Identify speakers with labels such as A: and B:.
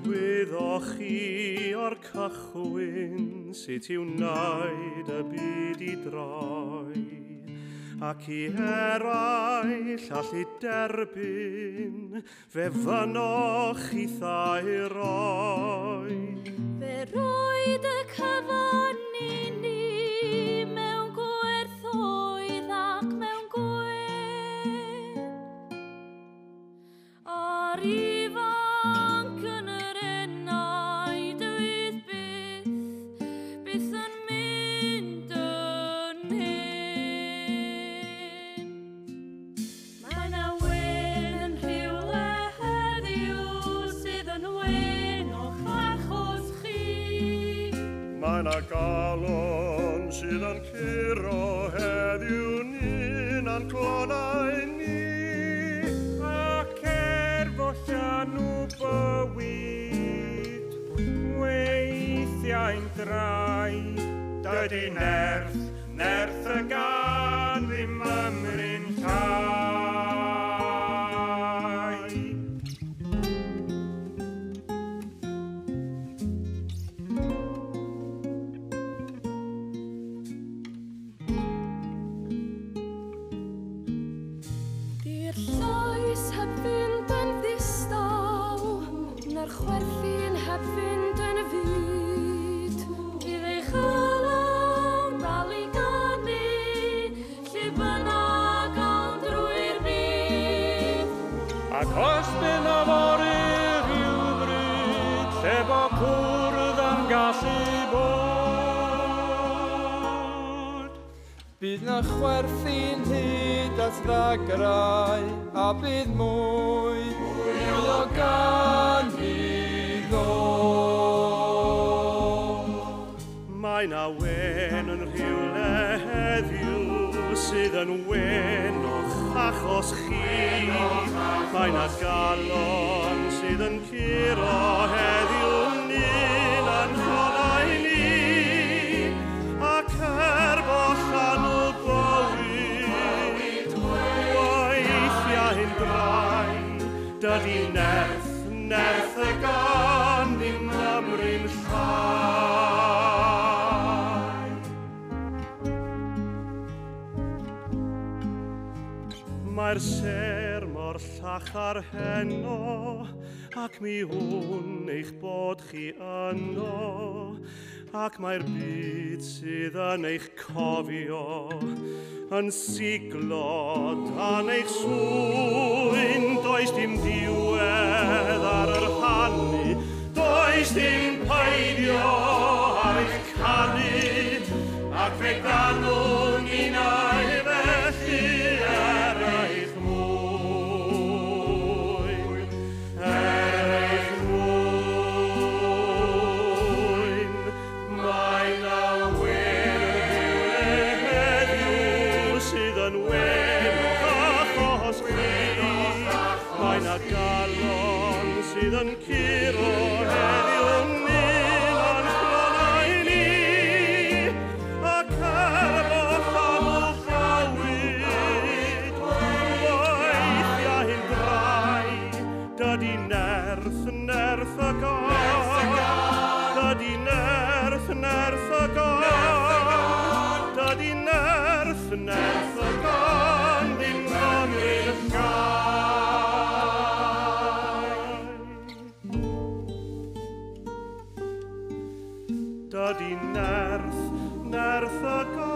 A: Clywyddoch chi o'r cychwyn sut i'w wneud y byd I droi, ac I eraill all I derbyn, fe fynoch I thai roi.
B: Fe roed y cyfon I ni mewn gwerthoedd ac mewn gwyn. Ar ifanc yn yr enaid byth yn mynd yn hyn. Mae 'na wyn yn rhywle heddiw sydd yn wyn o'ch achos chi.
A: Mae 'na galon sydd yn curo heddiw ni'n a'n clonau ni, ac llanw bywyd weithiau'n drai. Dydy nerth y gan ddim ymryn llai.
B: Di'r llais heb fynd yn ddistaw, na'r chwerthin heb fynd yn fyd. Bydd ei chalawn dal I ganu, lle bynnag awn drwy'r byd.
A: Ac os bydd na fory rhywbryd, lle bo cwrdd yn gallu bod.
C: Bydd na chwerthin hyd at ddagrau, a bydd mwy o gan iddo.
A: Mae 'na wen yn rhywle heddiw sydd yn wen o'ch achos chi. Mae 'na galon sydd yn curo heddiw ni'n a'n clonau ni, ac bo llanw bywyd weithiau'n drai. Dydy nerth y gan ddim ymryn llai. Mae'r ser mor llachar heno, ac mi hwn eich bod chi yno, ac mae'r byd sydd yn eich cofio yn siglo dan eich swyn. Does dim diwedd ar yr hannu, does dim peidio ar eich canu, ac fe ganwn ninnau felly eich mwyn, eich mwyn. Mae 'na wyn heddiw sydd yn wen o'ch achos chi. Mae 'na galon sydd yn curo heddiw ni'n a'n clonau ni, ac bo llanw bywyd weithiau'n drai. Dydy nerth y gan, dydy nerth y gan, dydy nerth y gan ddim ymryn llai. Dydy nerth y gan